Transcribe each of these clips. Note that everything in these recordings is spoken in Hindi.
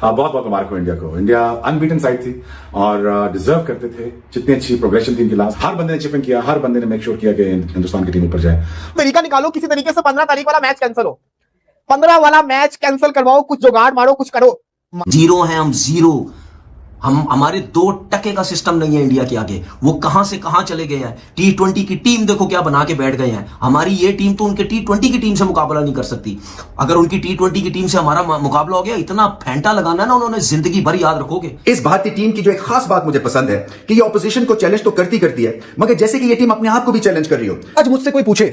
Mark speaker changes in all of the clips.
Speaker 1: बहुत बहुत मुबारक हो इंडिया को। इंडिया अनबीटन साइड थी और डिजर्व करते थे। जितनी अच्छी प्रोग्रेशन थी इनकी लास्ट, हर बंदे ने चिपिंग किया, हर बंदे ने मेक श्योर किया कि हिंदुस्तान की टीम ऊपर जाए।
Speaker 2: तरीका निकालो किसी तरीके से 15 तारीख वाला मैच कैंसिल हो, 15 वाला मैच कैंसिल करवाओ, कुछ जुगाड़ मारो, कुछ करो।
Speaker 3: जीरो है हम, जीरो। हम हमारे 2% का सिस्टम नहीं है इंडिया के आगे। वो कहां से कहां चले गए हैं। T20 की टीम देखो क्या बना के बैठ गए हैं। हमारी ये टीम तो उनके T20 की टीम से मुकाबला नहीं कर सकती। अगर उनकी T20 की टीम से हमारा मुकाबला हो गया, इतना फेंटा लगाना ना उन्होंने, जिंदगी भर याद रखोगे।
Speaker 4: इस भारतीय टीम की जो एक खास बात मुझे पसंद है कि ये ऑपोजिशन को चैलेंज तो करती है, मगर जैसे कि ये टीम अपने आप को भी चैलेंज कर रही हो।
Speaker 2: आज मुझसे कोई पूछे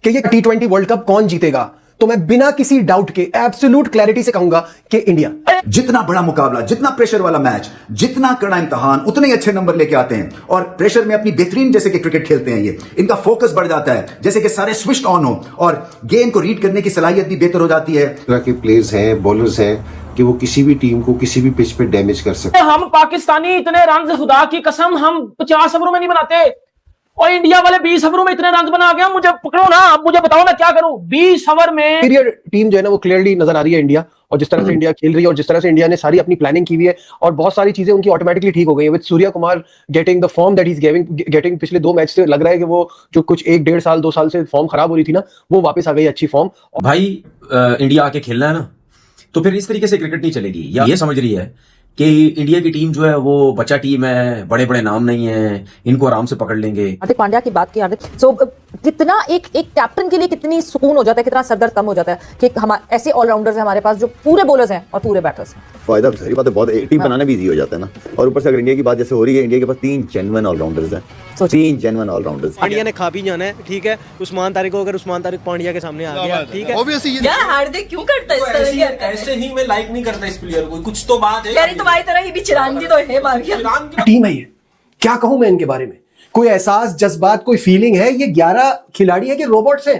Speaker 2: कि ये T20 वर्ल्ड कप कौन जीतेगा, तो मैं बिना किसी डाउट के एब्सोल्यूट क्लैरिटी से कहूंगा कि इंडिया।
Speaker 4: जितना बड़ा मुकाबला, जितना प्रेशर वाला मैच, जितना कड़ा इम्तिहान, उतने ही अच्छे नंबर लेके आते हैं और प्रेशर में अपनी बेहतरीन जैसे कि क्रिकेट खेलते हैं। ये इनका फोकस बढ़ जाता है, जैसे कि सारे स्विच ऑन हो और गेम को रीड करने की सलाहियत भी बेहतर हो जाती है।
Speaker 5: तरह के प्लेयर्स हैं, बॉलर्स हैं कि वो किसी भी टीम को किसी भी पिच पे डैमेज कर सकते हैं।
Speaker 6: हम पाकिस्तानी इतने रन, खुदा की कसम, हम 50 ओवरों में नहीं बनाते और इंडिया वाले 20 ओवरों में इतने रन बना गया। मुझे पकड़ो ना, अब मुझे बताओ मैं क्या करूं 20 ओवर में।
Speaker 2: पीरियड टीम जो है ना वो क्लियरली नजर आ रही है इंडिया, और जिस तरह से इंडिया खेल रही है और जिस तरह से इंडिया ने सारी अपनी प्लानिंग की हुई है और बहुत सारी चीजें उनकी ऑटोमेटिकली ठीक हो गई है। With Surya Kumar getting the form that he is getting, पिछले 2 मैच से लग रहा है कि वो जो कुछ 1-1.5 साल 2 साल से फॉर्म खराब हो रही थी ना, वो वापस आ गई अच्छी फॉर्म।
Speaker 7: भाई इंडिया आके खेलना है ना, तो फिर इस तरीके से क्रिकेट नहीं चलेगी। या ये समझ रही है कि इंडिया की टीम जो है वो बच्चा टीम है, बड़े बड़े नाम नहीं है, इनको आराम से पकड़ लेंगे।
Speaker 8: हार्दिक पांड्या की बात की, हार्दिक कितना एक कैप्टन के लिए कितनी सुकून हो जाता है, कितना सरदर्द कम हो जाता है कि हम ऐसे ऑलराउंडर्स हैं हमारे पास जो पूरे बॉलर्स हैं और पूरे बैटर्स हैं।
Speaker 9: फायदा सारी बात है, बहुत टीम बनाना भी इजी हो जाता है ना। और ऊपर से अगर इंडिया की बात जैसे हो रही है, इंडिया के पास 3 जेन्युइन ऑलराउंडर्स हैं, 3 जेन्युइन ऑलराउंडर्स।
Speaker 10: पांड्या ने खा भी जाना है, ठीक है। उस्मान तारिक को, अगर उस्मान तारिक पांड्या के सामने आ गया, ठीक है।
Speaker 8: ऑब्वियसली यार हार्दिक क्यों करता है इस तरह की हरकतें?
Speaker 7: ऐसे ही मैं लाइक नहीं करता इस प्लेयर को, कुछ तो बात है
Speaker 8: यार तुम्हारी तरह ही भी चिरांगी तो है मारिया।
Speaker 2: टीम है ये, क्या कहूं मैं इनके बारे में। कोई एहसास, जज्बात, कोई फीलिंग है। ये 11 खिलाड़ी हैं कि रोबोट्स हैं,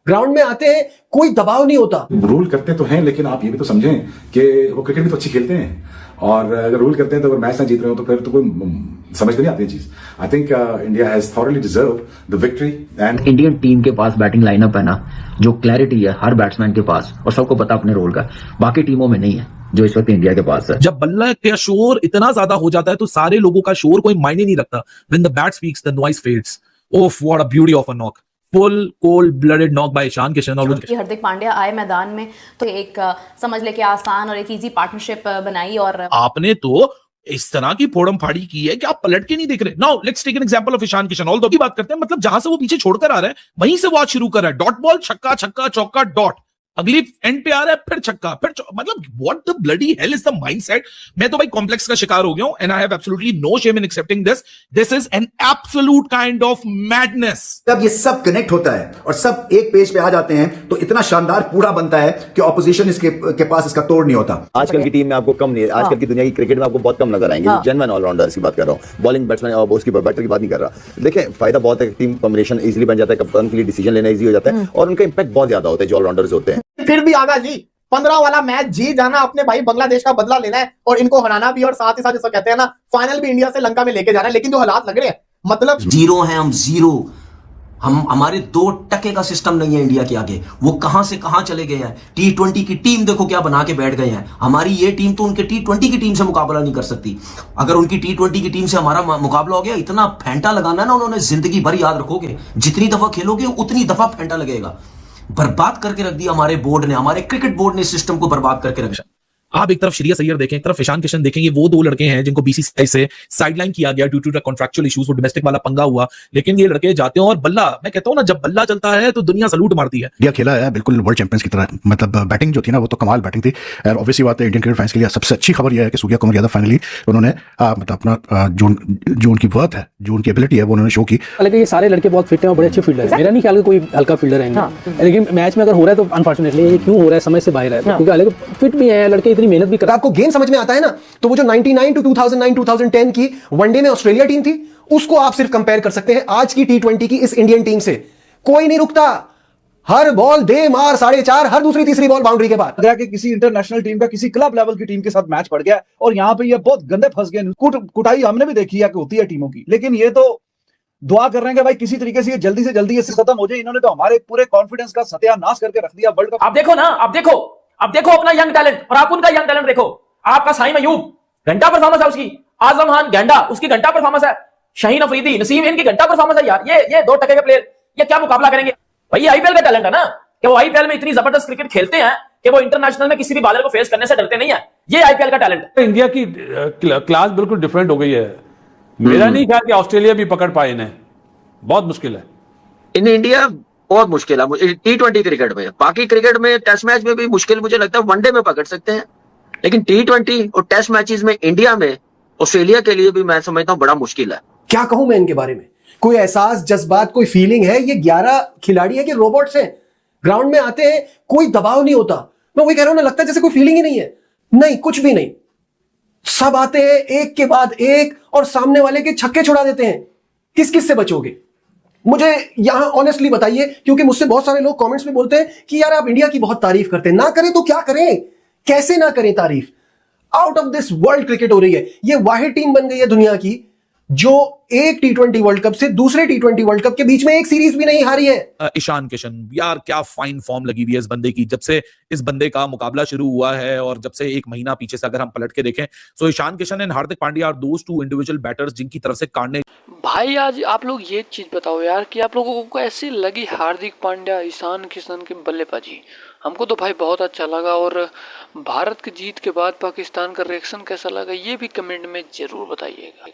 Speaker 2: ग्राउंड में आते हैं, कोई दबाव नहीं होता।
Speaker 1: रूल करते तो हैं, लेकिन आप ये भी तो समझें कि वो क्रिकेट भी तो अच्छी खेलते हैं, और अगर रूल करते हैं तो अगर मैच ना जीत रहे हो तो फिर तो कोई समझ नहीं आती चीज। I think India has thoroughly deserved the victory. And
Speaker 3: Indian team के पास बैटिंग लाइनअप है ना, जो क्लैरिटी है हर बैट्समैन के पास, और सबको पता अपने रोल का, बाकी टीमों में नहीं है जो इस वक्त इंडिया के पास है।
Speaker 11: जब बल्ला का शोर इतना ज्यादा हो जाता है तो सारे लोगों का शोर कोई मायने नहीं रखता। When the bat speaks the noise fades. Oof what a beauty of a knock, full cold blooded knock by Ishan Kishan. और
Speaker 8: हार्दिक पांड्या आए मैदान में तो एक समझ ले कि आसान और एक इजी पार्टनरशिप बनाई, और
Speaker 11: आपने तो इस तरह की फोड़म फाड़ी की है कि आप पलट के नहीं देख रहे। Now let's take an example of Ishan Kishan. All की बात करते हैं, मतलब जहां से वो पीछे छोड़कर आ रहा है वहीं से वो आज शुरू कर रहा है। डॉट बॉल, छक्का छक्का चौका डॉट, अगली एंड पे आ रहा है, फिर छक्का, फिर मतलब what the bloody hell is the mindset. मैं तो भाई कॉम्प्लेक्स का शिकार हो गया हूं, and I have absolutely no shame in accepting this. This is an absolute kind of madness.
Speaker 4: जब ये सब कनेक्ट होता है और सब एक पेज पे आ जाते हैं तो इतना शानदार पूरा बनता है कि ऑपोजिशन के पास इसका तोड़ नहीं होता।
Speaker 9: आजकल की टीम में आपको कम नहीं है, आजकल की दुनिया की क्रिकेट में आपको बहुत कम नजर आएंगे जेन्युइन ऑलराउंडर्स की बात कर रहा हूँ। बॉलिंग बैट्समैन और उसकी बैटर की बात नहीं कर रहा। देखिए फायदा बहुत है, टीम कॉम्बिनेशन इजीली बन जाता है, कप्तान के लिए डिसीजन लेना इजी हो जाता है और उनका इंपैक्ट बहुत ज्यादा होता है जो ऑलराउंडर्स होते हैं।
Speaker 2: फिर भी आगा जी 15 वाला मैच जी जाना, अपने भाई बांग्लादेश का बदला लेना है और इनको हराना भी, और साथ ही साथ जैसा कहते हैं ना फाइनल भी इंडिया से लंका में लेके जाना है। लेकिन जो हालात लग रहे हैं, मतलब
Speaker 3: जीरो है हम, जीरो। हम हमारे 2% का सिस्टम नहीं है इंडिया के आगे। वो कहां से कहां चले गए हैं। T20 की टीम देखो क्या बना के बैठ गए हैं। हमारी ये टीम तो उनके T20 की टीम से मुकाबला नहीं कर सकती। अगर उनकी T20 की टीम से हमारा मुकाबला हो गया, इतना फेंटा लगाना ना उन्होंने, जिंदगी भर याद रखोगे। जितनी दफा खेलोगे उतनी दफा फेंटा लगेगा। बर्बाद करके रख दिया हमारे बोर्ड ने, हमारे क्रिकेट बोर्ड ने सिस्टम को बर्बाद करके रख दिया।
Speaker 11: आप एक तरफ श्रेयस अय्यर देखें, एक तरफ ईशान किशन देखेंगे, वो 2 लड़के हैं जिनको बीसीसीआई से साइडलाइन किया गया due to the contractual issues, वो डोमेस्टिक वाला पंगा हुआ। लेकिन ये लड़के जाते हैं और बल्ला, मैं कहता हूं ना, जब बल्ला चलता है तो दुनिया सलूट मारती है।
Speaker 5: इंडिया खेला है बिल्कुल वर्ल्ड चैंपियंस की तरह, मतलब बैटिंग जो थी ना वो तो कमाल बैटिंग थी। और ऑब्वियसली बात है इंडियन क्रिकेट फैंस के लिए सबसे अच्छी खबर यह है कि सूर्या कुमार यादव फाइनली उन्होंने मतलब अपना जो उनकी वर्थ है, जो उनकी एबिलिटी है, वो उन्होंने शो की।
Speaker 10: हालांकि ये सारे लड़के बहुत फिट हैं और बड़े अच्छे फील्डर हैं। मेरा नहीं ख्याल कोई हल्का फील्डर है, लेकिन मैच में अगर हो रहा है तो अनफॉर्चुनेटली ये क्यों हो रहा है, समझ से बाहर है। क्योंकि हालांकि फिट भी है लड़के, इतनी मेहनत भी कर।
Speaker 2: आपको गेम समझ में आता है ना, तो वो जो 99 टू 2009 2010 की वनडे में ऑस्ट्रेलिया टीम थी, उसको आप सिर्फ कंपेयर कर सकते हैं आज की T20 की इस इंडियन टीम से। कोई नहीं रुकता, हर बॉल दे मार 4.5, हर दूसरी तीसरी बॉल बाउंड्री के बाद।
Speaker 10: अगर कि किसी इंटरनेशनल टीम का किसी क्लब लेवल की टीम के साथ मैच पड़ गया और यहाँ पे ये बहुत गंदे फंस गए। कुटाई हमने भी देखी है कि होती है टीमों की, लेकिन ये तो दुआ कर रहे हैं कि भाई किसी तरीके से ये जल्दी से जल्दी इससे खत्म हो जाए। इन्होंने तो हमारे पूरे कॉन्फिडेंस का सत्यानाश करके रख दिया वर्ल्ड कप।
Speaker 6: अब देखो ना, अब देखो अपना यंग टैलेंट और आप उनका यंग टैलेंट देखो। आपका साइम अयूब घंटा परफॉर्मेंस है उसकी, आजम खान गेंडा उसकी घंटा परफॉर्मेंस है, शाहीन अफरीदी, नसीम इनकी घंटा परफॉर्मेंस है यार। ये 2 टके के प्लेयर ये क्या मुकाबला करेंगे भाई? ये आईपीएल का टैलेंट है ना कि वो आईपीएल में इतनी जबरदस्त क्रिकेट खेलते हैं कि वो इंटरनेशनल में किसी भी बादल को फेस करने से डरते नहीं है। ये आईपीएल का टैलेंट है।
Speaker 12: इंडिया की क्लास बिल्कुल डिफरेंट हो गई है। मेरा नहीं ख्याल कि ऑस्ट्रेलिया भी पकड़ पाए इन्हें, बहुत मुश्किल है
Speaker 3: इन इंडिया, बहुत मुश्किल है T20 क्रिकेट में। बाकी क्रिकेट में टेस्ट मैच में भी मुश्किल मुझे लगता है, वनडे में पकड़ सकते हैं, लेकिन T20 और टेस्ट मैचेस में इंडिया में ऑस्ट्रेलिया के लिए भी मैं समझता हूं बड़ा मुश्किल है।
Speaker 2: क्या कहूं मैं इनके बारे में? कोई एहसास, जज्बात, कोई फीलिंग है? ये 11 खिलाड़ी है कि रोबोट्स हैं? ग्राउंड में आते हैं, कोई दबाव नहीं होता। मैं वही कह रहा हूं ना, लगता है जैसे कोई फीलिंग ही नहीं है। नहीं, कुछ भी नहीं। सब आते हैं एक के बाद एक और सामने वाले के छक्के छुड़ा देते हैं। किस किस से बचोगे? मुझे यहां ऑनेस्टली बताइए, क्योंकि मुझसे बहुत सारे लोग कमेंट्स में बोलते हैं कि यार आप इंडिया की बहुत तारीफ करते हैं। ना करें तो क्या करें? कैसे ना करें तारीफ? Out of this world cricket हो रही है। ये वाहिद टीम बन गई है दुनिया की जो एक T20 वर्ल्ड कप से दूसरे T20 वर्ल्ड कप के बीच में एक सीरीज भी नहीं हारी है।
Speaker 11: ईशान किशन यार क्या फाइन फॉर्म लगी हुई है इस बंदे की, जब से इस बंदे का मुकाबला शुरू हुआ है और जब से 1 महीना पीछे से अगर हम पलट के देखें, so Ishan Kishan and Hardik Pandya are those 2 individual batters जिनकी तरफ से काटने।
Speaker 13: भाई आज आप लोग ये चीज बताओ यार कि आप लोगों को ऐसी लगी हार्दिक पांड्या, ईशान किशन की बल्लेबाजी? हमको तो भाई बहुत अच्छा लगा। और भारत की जीत के बाद पाकिस्तान का रिएक्शन कैसा लगा ये भी कमेंट में जरूर बताइएगा।